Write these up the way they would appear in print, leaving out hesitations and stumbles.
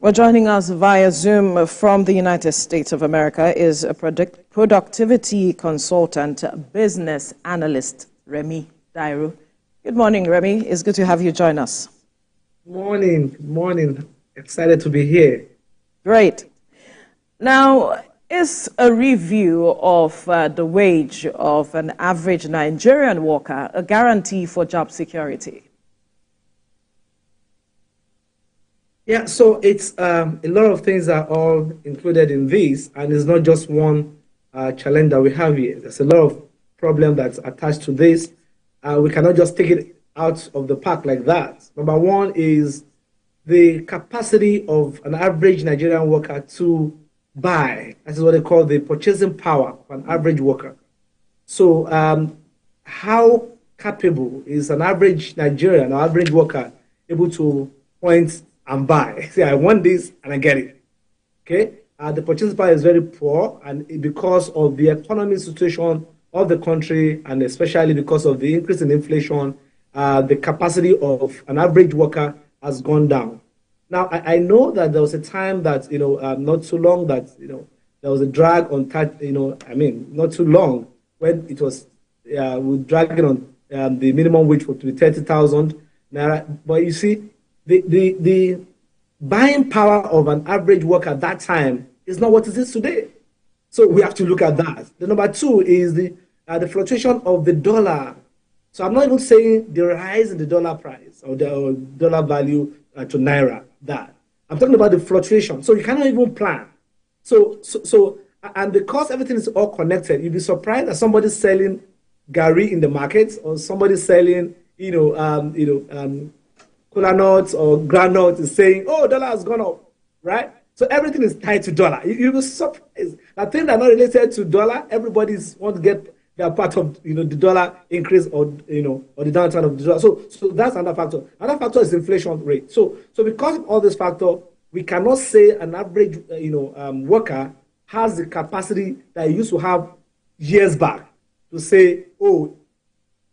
Well, joining us via Zoom from the United States of America is a productivity consultant, business analyst, Remi DAIRO. Good morning, Remi. It's good to have you join us. Morning, good morning. Excited to be here. Great. Now, is a review of the wage of an average Nigerian worker a guarantee for job security? Yeah, so it's a lot of things are all included in this, and it's not just one challenge that we have here. There's a lot of problem that's attached to this. We cannot just take it out of the park like that. Number one is the capacity of an average Nigerian worker to buy. That is what they call the purchasing power of an average worker. So how capable is an average Nigerian or average worker able to point and buy? Say, I want this and I get it. Okay? The purchasing power is very poor, and because of the economic situation of the country, and especially because of the increase in inflation, the capacity of an average worker has gone down. Now, I know that there was a time that, not too long that, there was a drag on, not too long when it was, we dragging on the minimum wage to be 30,000 naira. But you see, the buying power of an average worker at that time is not what it is today. So we have to look at that. The number two is the fluctuation of the dollar. So I'm not even saying the rise in the dollar price or the dollar value to naira. That I'm talking about the fluctuation. So you cannot even plan. And because everything is all connected, you'd be surprised that somebody's selling gari in the market, or somebody selling, cola nuts or granules is saying, oh, dollar has gone up, right? So everything is tied to dollar. You'll be surprised. The things that are not related to dollar, everybody wants to get their part of the dollar increase or or the downturn of the dollar. So that's another factor. Another factor is inflation rate. So because of all this factor, we cannot say an average worker has the capacity that he used to have years back to say, oh,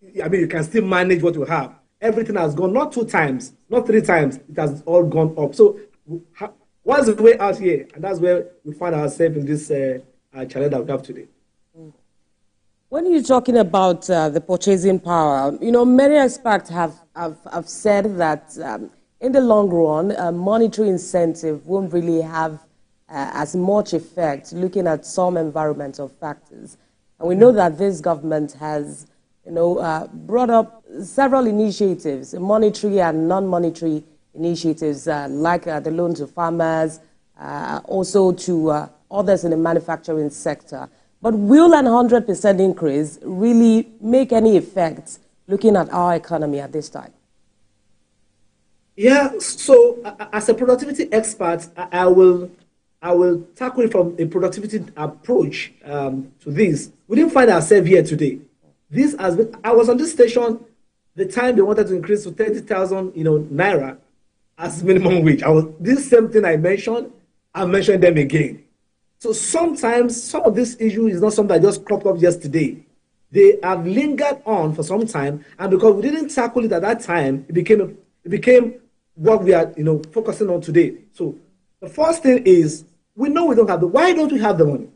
you can still manage what you have. Everything has gone, not 2 times, not 3 times, it has all gone up. So what's the way out here? And that's where we find ourselves in this challenge that we have today. When you're talking about the purchasing power, many experts have said that in the long run, a monetary incentive won't really have as much effect looking at some environmental factors. And we know that this government has brought up several initiatives, monetary and non-monetary initiatives, like the loan to farmers, also to others in the manufacturing sector. But will an 100% increase really make any effect looking at our economy at this time? Yeah, so as a productivity expert, I will tackle it from a productivity approach to this. We didn't find ourselves here today. I was on this station the time they wanted to increase to 30,000 naira as minimum wage. This same thing I mentioned them again. So sometimes some of this issue is not something that just cropped up yesterday. They have lingered on for some time, and because we didn't tackle it at that time, it became what we are focusing on today. So the first thing is, we know we don't have why don't we have the money?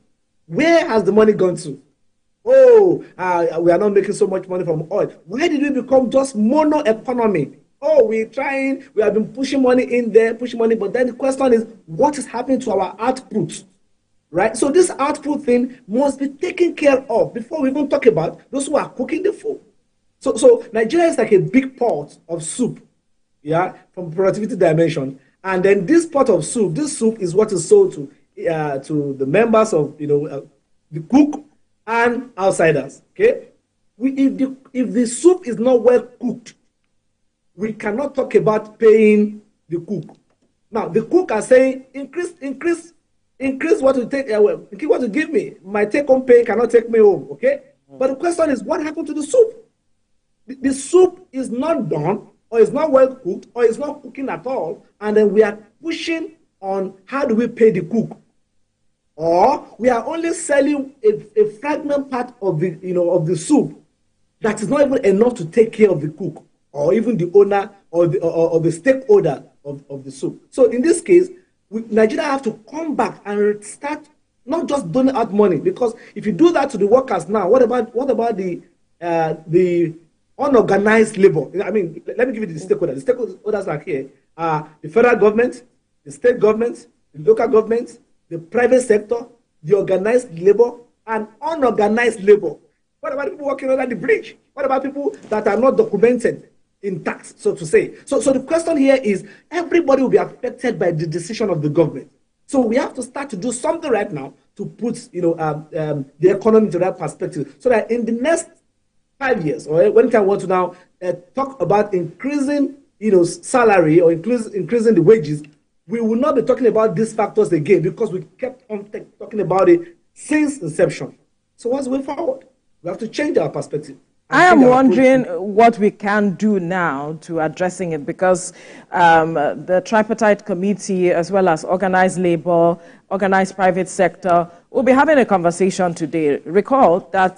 Where has the money gone to? Oh, we are not making so much money from oil. Why did we become just mono economy? Oh, we have been pushing money in there, but then the question is, what is happening to our output? Right? So this output thing must be taken care of before we even talk about those who are cooking the food. So Nigeria is like a big pot of soup, from productivity dimension. And then this pot of soup, this soup is what is sold to the members of the cook and outsiders. Okay, if the soup is not well cooked, we cannot talk about paying the cook. Now the cook are saying increase what you take. Increase what you give me. My take-home pay cannot take me home. Okay, but the question is, what happened to the soup? The soup is not done, or is not well cooked, or is not cooking at all, and then we are pushing on how do we pay the cook, or we are only selling a fragment part of the soup that is not even enough to take care of the cook, or even the owner or the stakeholder of the soup. So in this case, Nigeria have to come back and start not just doling out money, because if you do that to the workers now, what about the unorganized labor? I mean, let me give you the stakeholders. The stakeholders are here: the federal government, the state government, the local government, the private sector, the organized labor, and unorganized labor. What about people working under the bridge? What about people that are not documented in tax, so to say? So the question here is, everybody will be affected by the decision of the government. So we have to start to do something right now to put, the economy into that perspective, so that in the next 5 years, or when I want to now talk about increasing, salary, or increasing the wages, we will not be talking about these factors again, because we kept on talking about it since inception. So what's the way forward? We have to change our perspective. I am wondering what we can do now to addressing it, because the tripartite committee, as well as organized labor, organized private sector, will be having a conversation today. Recall that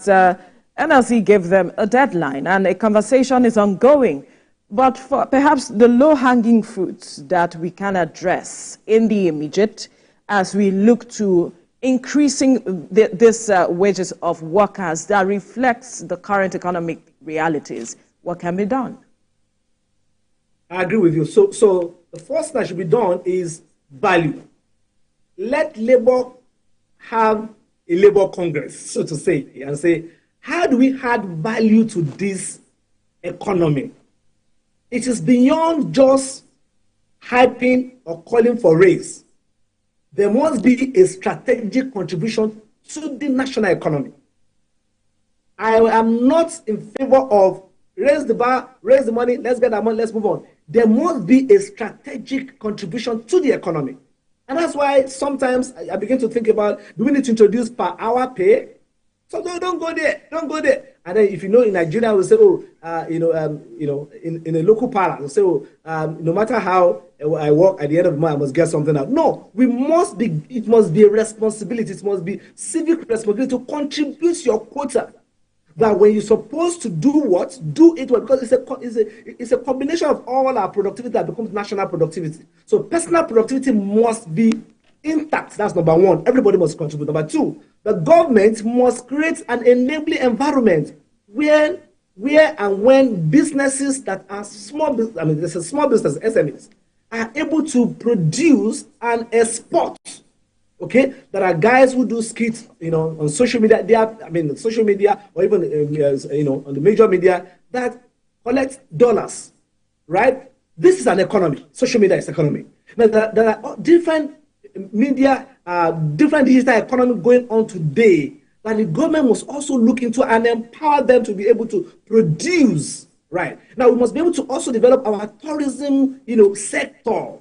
NLC gave them a deadline, and a conversation is ongoing. But for perhaps the low-hanging fruits that we can address in the immediate, as we look to increasing this wages of workers that reflects the current economic realities, what can be done? I agree with you. So the first that should be done is value. Let labor have a labor congress, so to say, and say, how do we add value to this economy? It is beyond just hyping or calling for raise. There must be a strategic contribution to the national economy. I am not in favor of raise the bar, raise the money, let's get that money, let's move on. There must be a strategic contribution to the economy. And that's why sometimes I begin to think about, do we need to introduce per hour pay? So don't go there, don't go there. And then if in Nigeria, we'll say, in a local parlor, we'll say, no matter how I work, at the end of the month, I must get something out. No, it must be a responsibility. It must be civic responsibility to contribute your quota. That when you're supposed to do what, do it well, because it's a combination of all our productivity that becomes national productivity. So personal productivity must be intact. That's number one. Everybody must contribute. Number two, the government must create an enabling environment where and when businesses that are small business, there's a small business, SMEs, are able to produce and export. Okay, there are guys who do skits, on social media. Social media, or even on the major media, that collect dollars, right? This is an economy. Social media is economy. Now, there are different media, different digital economy going on today that the government must also look into and empower them to be able to produce. Right now, we must be able to also develop our tourism, sector.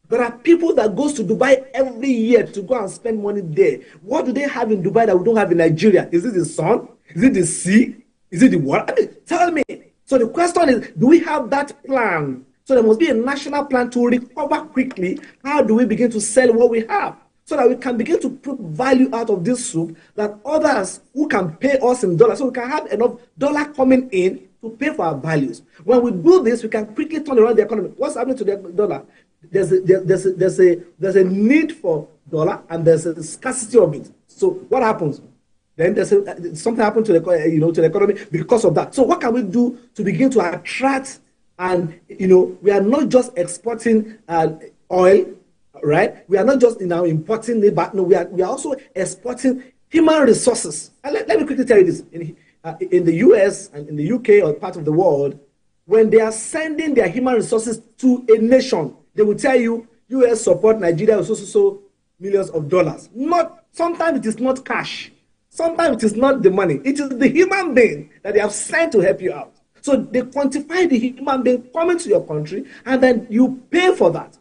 There are people that goes to Dubai every year to go and spend money there. What do they have in Dubai that we don't have in Nigeria? Is it the sun? Is it the sea? Is it the water? Tell me. So the question is, do we have that plan? So there must be a national plan to recover quickly. How do we begin to sell what we have? So that we can begin to put value out of this soup, that others who can pay us in dollars, so we can have enough dollar coming in to pay for our values. When we do this, we can quickly turn around the economy. What's happening to the dollar? There's a need for dollar, and there's a scarcity of it. So what happens? Then something happened to the economy because of that. So what can we do to begin to attract? And we are not just exporting oil, right? We are not just importing labor. No, we are also exporting human resources. And let me quickly tell you this: in the US and in the UK or part of the world, when they are sending their human resources to a nation, they will tell you, US support Nigeria with so millions of dollars. Sometimes it is not cash. Sometimes it is not the money. It is the human being that they have sent to help you out. So they quantify the human being coming to your country, and then you pay for that.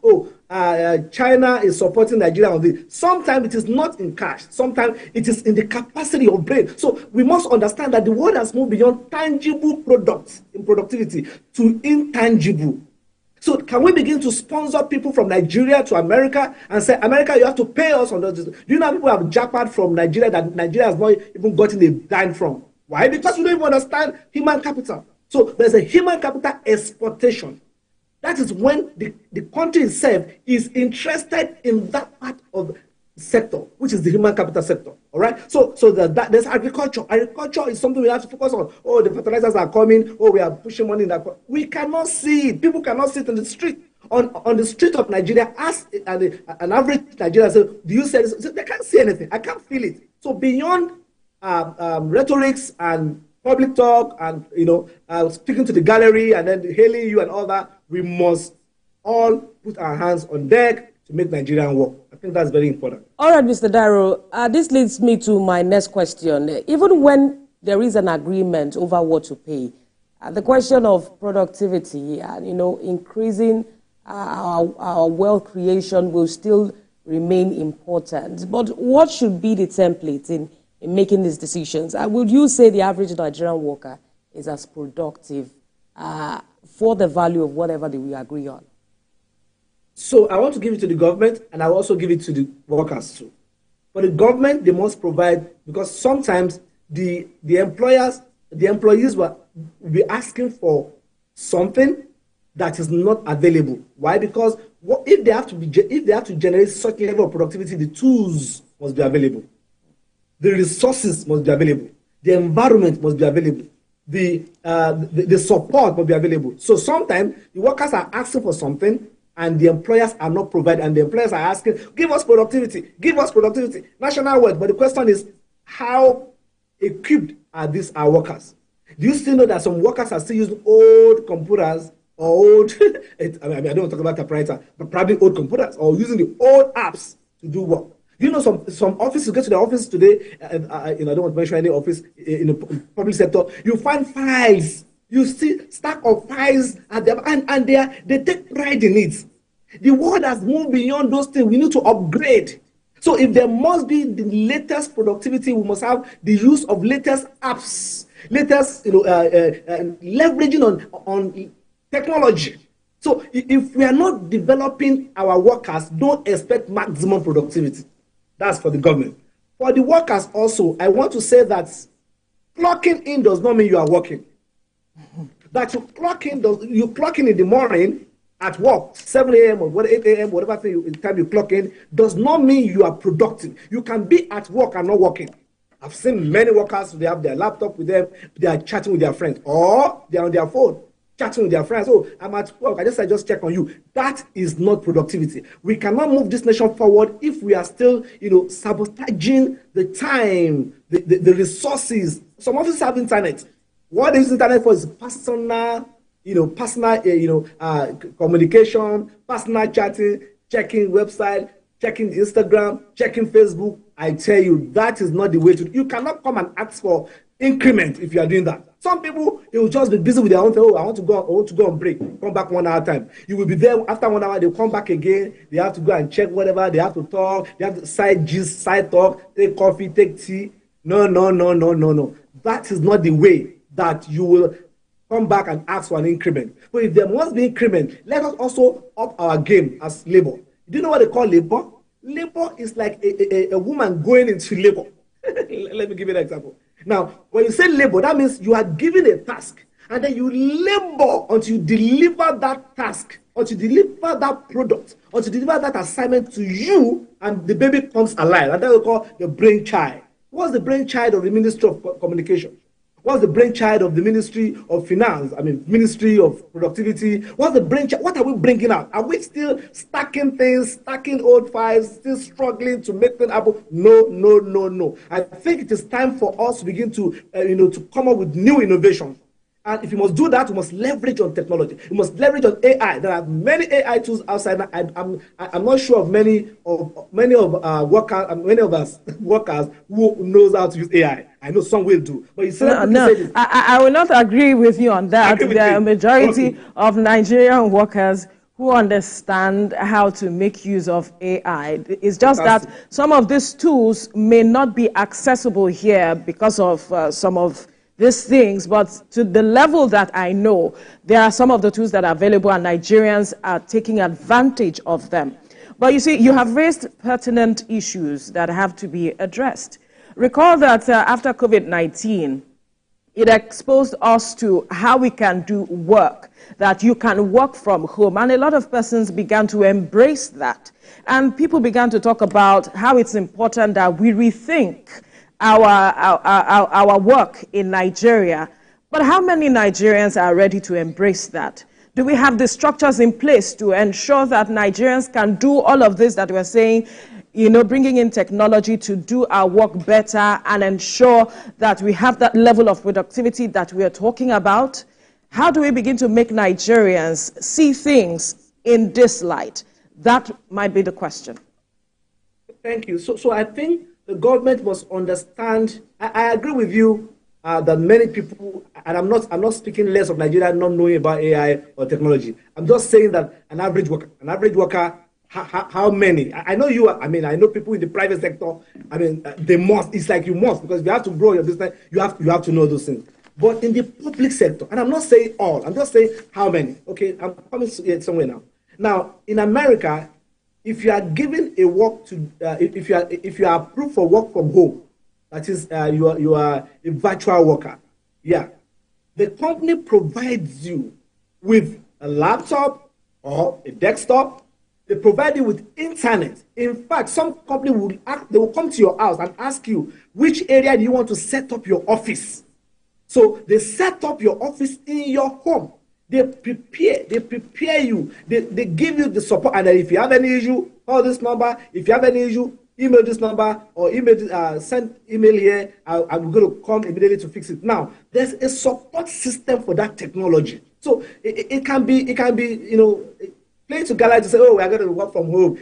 China is supporting Nigeria on this. Sometimes it is not in cash. Sometimes it is in the capacity of brain. So we must understand that the world has moved beyond tangible products in productivity to intangible. So can we begin to sponsor people from Nigeria to America and say, America, you have to pay us on this? Do you know people have jackpot from Nigeria that Nigeria has not even gotten a dime from? Why? Because we don't even understand human capital. So there's a human capital exportation. That is when the country itself is interested in that part of sector, which is the human capital sector. All right. So there's agriculture. Agriculture is something we have to focus on. Oh, the fertilizers are coming. Oh, we are pushing money in that. We cannot see it. People cannot sit in the street. On the street of Nigeria, ask an average Nigerian, say, do you say this? They can't see anything. I can't feel it. So beyond rhetorics and public talk and speaking to the gallery and then hailing you and all that, we must all put our hands on deck to make Nigeria work. I think that's very important. All right, Mr. Dairo, this leads me to my next question. Even when there is an agreement over what to pay, the question of productivity and increasing our wealth creation will still remain important. But what should be the template in making these decisions? Would you say the average Nigerian worker is as productive for the value of whatever we agree on? So I want to give it to the government, and I will also give it to the workers too. For the government, they must provide, because sometimes the employees will be asking for something that is not available. Why? Because if they have to generate such level of productivity, the tools must be available, the resources must be available, the environment must be available, the support must be available. So sometimes the workers are asking for something and the employers are not providing, and the employers are asking, give us productivity, national wealth. But the question is, how equipped are these our workers? Do you still know that some workers are still using old computers or old, I don't want to talk about typewriter, but probably old computers, or using the old apps to do work? You know, some offices, you get to the office today, I don't want to mention any office in the public sector, you find files. You see stack of files at them, and they take pride in it. The world has moved beyond those things. We need to upgrade. So if there must be the latest productivity, we must have the use of latest apps, latest leveraging on technology. So if we are not developing our workers, don't expect maximum productivity. That's for the government. For the workers also, I want to say that clocking in does not mean you are working. That you clock in in the morning at work, 7 a.m. or 8 a.m., whatever time you clock in, does not mean you are productive. You can be at work and not working. I've seen many workers, they have their laptop with them, they are chatting with their friends, or they are on their phone chatting with their friends. Oh, I'm at work, I just check on you. That is not productivity. We cannot move this nation forward if we are still, sabotaging the time, the resources. Some offices have internet. What is internet for is personal communication, personal chatting, checking website, checking Instagram, checking Facebook. I tell you, that is not the way to. You cannot come and ask for increment if you are doing that. Some people, they will just be busy with their own thing. Oh, I want to go on break. Come back 1 hour time. You will be there after 1 hour. They'll come back again. They have to go and check whatever. They have to talk. They have to side talk, take coffee, take tea. No. That is not the way that you will come back and ask for an increment. But if there must be increment, let us also up our game as labor. Do you know what they call labor? Labor is like a woman going into labor. Let me give you an example. Now, when you say labor, that means you are given a task, and then you labor until you deliver that task, until you deliver that product, until you deliver that assignment to you, and the baby comes alive. And that we call the brainchild. What's the brainchild of the Ministry of Communication? What's the brainchild of the Ministry of Finance? Ministry of Productivity. What's the brainchild? What are we bringing out? Are we still stacking things, stacking old files, still struggling to make things happen? No. I think it is time for us to begin to, to come up with new innovations. And if you must do that, we must leverage on technology. We must leverage on AI. There are many AI tools outside. I'm not sure of many of us workers who knows how to use AI. I know some will do, but you said no. I will not agree with you on that. There are a majority of Nigerian workers who understand how to make use of AI. It's just that some of these tools may not be accessible here because of some of these things, but to the level that I know, there are some of the tools that are available and Nigerians are taking advantage of them. But you see, you have raised pertinent issues that have to be addressed. Recall that after COVID-19, It exposed us to how we can do work, that you can work from home. And a lot of persons began to embrace that. And people began to talk about how it's important that we rethink our work in Nigeria. But how many Nigerians are ready to embrace that? Do we have the structures in place to ensure that Nigerians can do all of this that we're saying, bringing in technology to do our work better and ensure that we have that level of productivity that we are talking about? How do we begin to make Nigerians see things in this light? That might be the question. Thank you. So I think the government must understand. I agree with you that many people, and I'm not speaking less of Nigeria not knowing about AI or technology. I'm just saying that an average worker, how many? I know you. I know people in the private sector. They must. It's like you must, because if you have to grow your business, you have to know those things. But in the public sector, and I'm not saying all. I'm just saying how many. Okay, I'm coming to it somewhere now. Now in America, if you are given a work to, if you are approved for work from home, that is, you are a virtual worker. Yeah, the company provides you with a laptop or a desktop. They provide you with internet. In fact, some company will come to your house and ask you which area do you want to set up your office. So they set up your office in your home. They prepare you. They give you the support. And then if you have any issue, call this number. If you have any issue, email this number or send email here. I'm going to come immediately to fix it. Now, there's a support system for that technology. So it can be playing together to say, oh, we are going to work from home.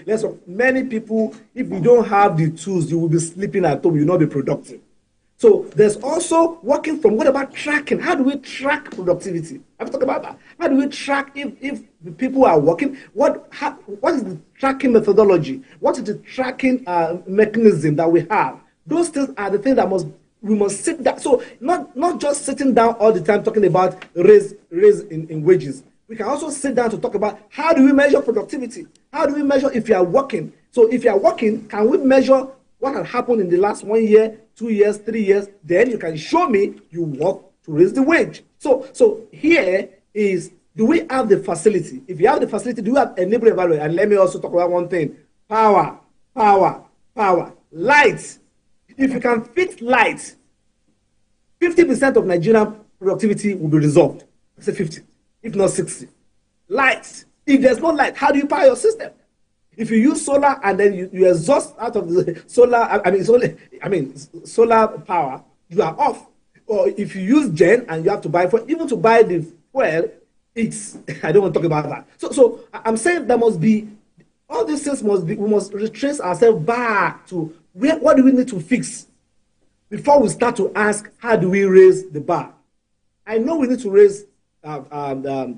Many people, if you don't have the tools, you will be sleeping at home. You will not be productive. So there's also working from, what about tracking? How do we track productivity? I've talked about that. How do we track if the people are working? What is the tracking methodology? What is the tracking mechanism that we have? Those things are the things that we must sit down. So not just sitting down all the time talking about raise in wages. We can also sit down to talk about how do we measure productivity? How do we measure if you are working? So if you are working, can we measure what had happened in the last 1 year, 2 years, 3 years? Then you can show me you work to raise the wage. So here is, do we have the facility? If you have the facility, do you have enable evaluate? And let me also talk about one thing: power. Light. If you can fix light, 50% of Nigerian productivity will be resolved. I say 50, if not 60. Light. If there's no light, how do you power your system? If you use solar and then you exhaust out of the solar power, you are off. Or if you use gen and you have to buy even to buy the fuel, it's I don't want to talk about that. So I'm saying there must be, all these things we must retrace ourselves back to what do we need to fix before we start to ask how do we raise the bar. I know we need to raise the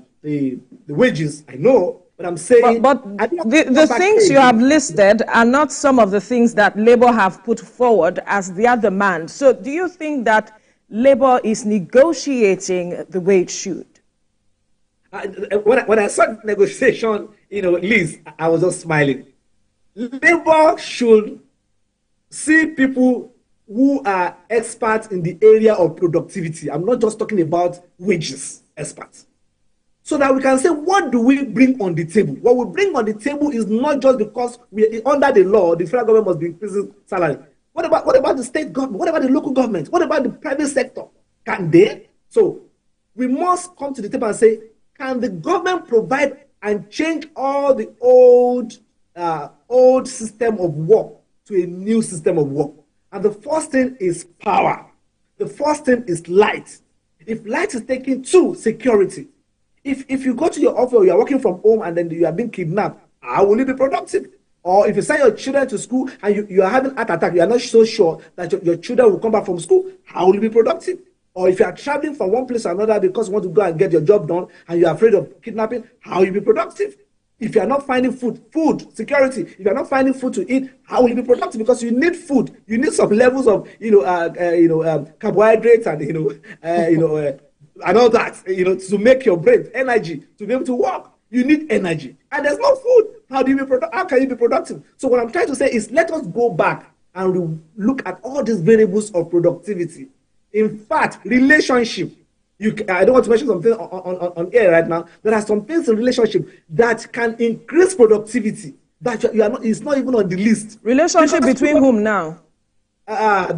wages. I know. But I'm saying, but the things you have listed are not some of the things that Labour have put forward as their demand. So do you think that Labour is negotiating the way it should? When I saw negotiation, Liz, I was just smiling. Labour should see people who are experts in the area of productivity. I'm not just talking about wages experts. So that we can say, what do we bring on the table? What we bring on the table is not just because under the law, the federal government must be increasing salary. What about the state government? What about the local government? What about the private sector? Can they? So we must come to the table and say, can the government provide and change all the old system of work to a new system of work? And the first thing is power. The first thing is light. If light is taken, two, security. If you go to your office or you are working from home and then you are being kidnapped, how will you be productive? Or if you send your children to school and you are having heart attack, you are not so sure that your children will come back from school, how will you be productive? Or if you are traveling from one place to another because you want to go and get your job done and you are afraid of kidnapping, how will you be productive? If you are not finding food security, if you are not finding food to eat, how will you be productive? Because you need food, you need some levels of carbohydrates and and all that, to make your brain energy to be able to work. You need energy, and there's no food. How can you be productive? So what I'm trying to say is, let us go back and look at all these variables of productivity. In fact, relationship. I don't want to mention something on air right now. There are some things in relationship that can increase productivity that you are not. It's not even on the list. Relationship between whom now?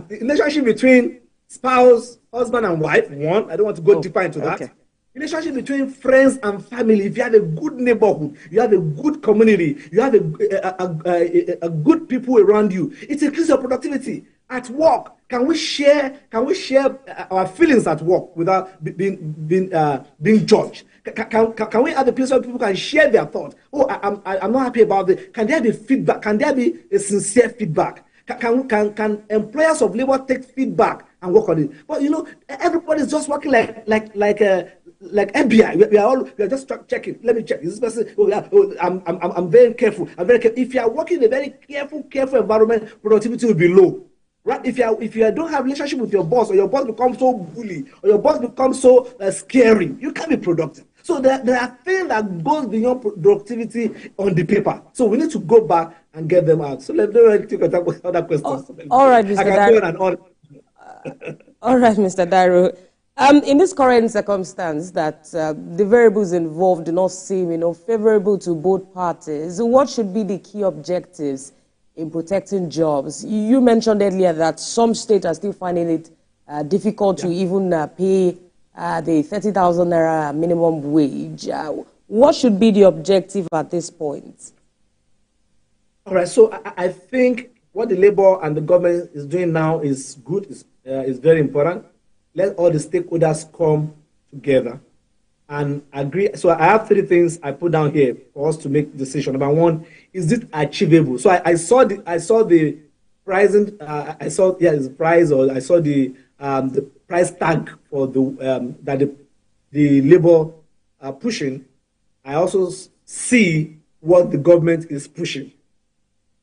Relationship between spouse, husband and wife. One, I don't want to go deeper into that. Okay. Relationship between friends and family. If you have a good neighborhood, you have a good community, you have a good people around you, it increases your productivity. At work, can we share our feelings at work without being judged? Can we have a place where people can share their thoughts? Oh, I'm not happy about it. Can there be feedback? Can there be a sincere feedback? Can employers of labor take feedback and work on it? But everybody's just working like FBI. We are just checking. Let me check. Is this person? I'm very careful. I'm very careful. If you are working in a very careful environment, productivity will be low. Right? If you don't have a relationship with your boss, or your boss becomes so bully, or your boss becomes so scary, you can't be productive. So there are things that goes beyond productivity on the paper. So we need to go back and get them out. So let me take other questions. All right, Mr. Dairo. All right, Mr. Dairo. In this current circumstance that the variables involved do not seem, favorable to both parties, what should be the key objectives in protecting jobs? You mentioned earlier that some states are still finding it difficult to even pay the 30,000 naira minimum wage. What should be the objective at this point? All right, so I think what the labor and the government is doing now is good, is very important. Let all the stakeholders come together and agree. So I have 3 things I put down here for us to make a decision. Number 1, is it achievable? So I saw the pricing. I saw the price, or I saw the price tag for that the labor are pushing. I also see what the government is pushing.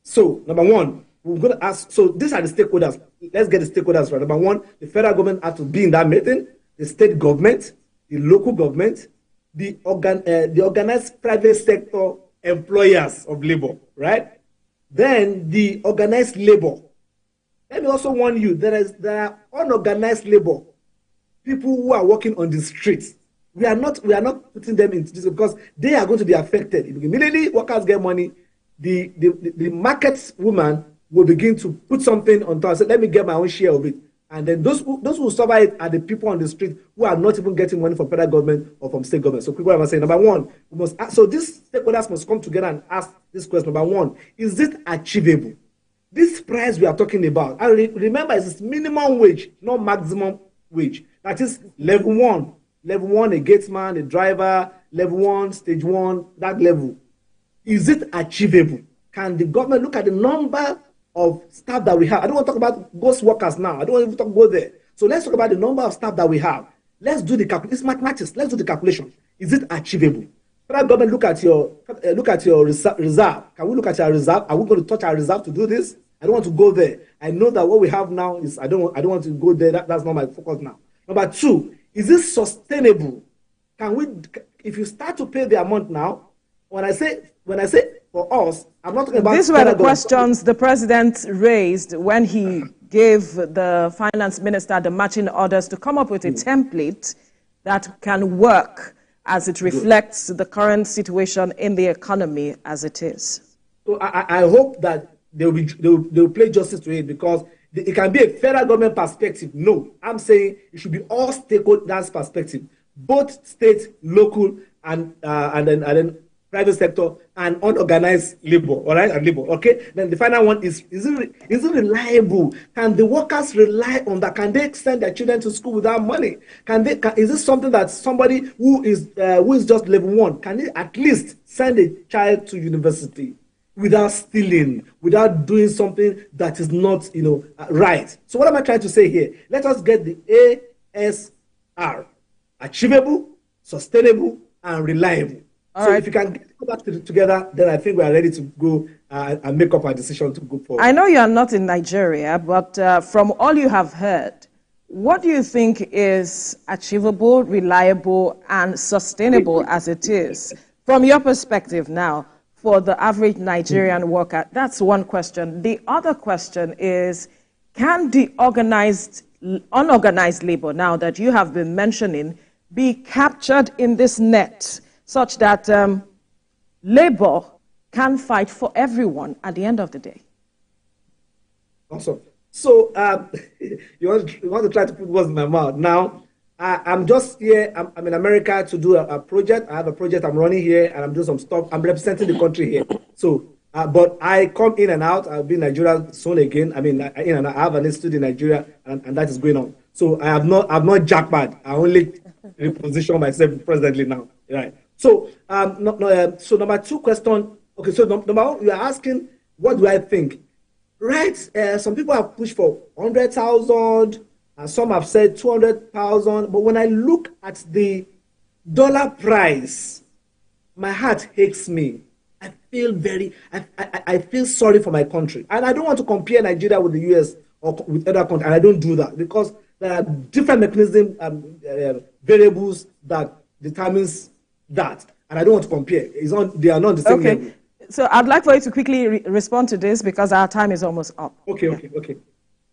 So number 1, we're going to ask. So these are the stakeholders. Let's get the stakeholders right. Number 1, the federal government has to be in that meeting. The state government, the local government, the organized private sector employers of labor, right? Then the organized labor. Let me also warn you, there are unorganized labor, people who are working on the streets. We are not putting them into this because they are going to be affected. Immediately workers get money, the market woman will begin to put something on top and say, let me get my own share of it. And then those who suffer it are the people on the street who are not even getting money from federal government or from state government. So people are saying, number 1, we must ask, so these stakeholders must come together and ask this question. Number 1, is it achievable? This price we are talking about, and remember, it's minimum wage, not maximum wage. That is level 1. Level 1, a gatesman, a driver, level 1, stage 1, that level. Is it achievable? Can the government look at the number of staff that we have? I don't want to talk about ghost workers now. I don't want to go there. So let's talk about the number of staff that we have. Let's do the calculation. It's mathematics. Let's do the calculation. Is it achievable? Federal government, look at your reserve. Can we look at our reserve? Are we going to touch our reserve to do this? I don't want to go there. I know that what we have now is I don't want to go there. That's not my focus now. Number 2, is this sustainable? If you start to pay the amount now, when I say for us, I'm not talking about. These were the questions the president raised when he gave the finance minister the matching orders to come up with a template that can work as it reflects the current situation in the economy as it is. So I hope that they will play justice to it, because it can be a federal government perspective. No, I'm saying it should be all stakeholders perspective, both state, local, and then private sector and unorganized labor, all right, and labor. Okay. Then the final one is it reliable? Can the workers rely on that? Can they send their children to school without money? Is this something that somebody who is just level 1 can they at least send a child to university without stealing, without doing something that is not right? So what am I trying to say here? Let us get the ASR: achievable, sustainable, and reliable. All right. If you can get that together, then I think we are ready to go and make up our decision to go forward. I know you are not in Nigeria, but from all you have heard, what do you think is achievable, reliable, and sustainable as it is? From your perspective now, for the average Nigerian worker, that's one question. The other question is, can the organized unorganized labor now that you have been mentioning be captured in this net such that labor can fight for everyone at the end of the day? Awesome. So you want to try to put words in my mouth. Now, I'm just here. I'm in America to do a project. I have a project I'm running here, and I'm doing some stuff. I'm representing the country here. So, but I come in and out. I'll be in Nigeria soon again. I mean, I have an institute in Nigeria, and that is going on. So I've not jackpot. I only reposition myself presently now. Right. So, so number two question. Okay. So number one, you are asking, what do I think? Right. Some people have pushed for 100,000. Some have said 200,000. But when I look at the dollar price, my heart aches me. I feel I feel sorry for my country. And I don't want to compare Nigeria with the US or with other countries. And I don't do that because there are different mechanisms, variables that determines that. And I don't want to compare. They are not the same level. So I'd like for you to quickly respond to this because our time is almost up. Okay.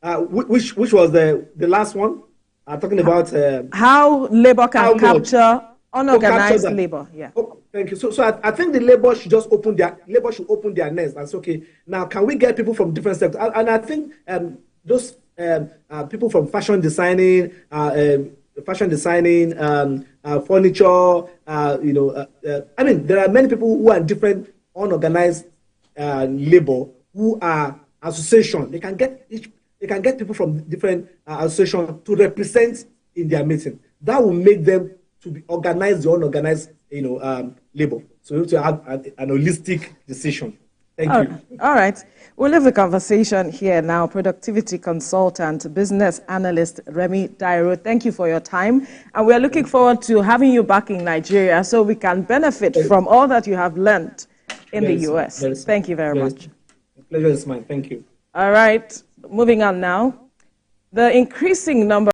Which was the last one? Talking about how labor can capture unorganized labor. Yeah. Oh, thank you. So I think the labor should just open their nest. That's okay. Now, can we get people from different sectors? And I think those people from fashion designing, furniture. I mean, there are many people who are in different unorganized labor who are association. They can get people from different associations to represent in their meeting. That will make them to be organized, the unorganized, labor. So we have to have an holistic decision. Thank you. All right. We'll leave the conversation here now. Productivity consultant, business analyst, Remi DAIRO, thank you for your time. And we're looking forward to having you back in Nigeria so we can benefit from all that you have learned in the US. Thank you very much. Pleasure is mine. Thank you. All right. Moving on now. The increasing number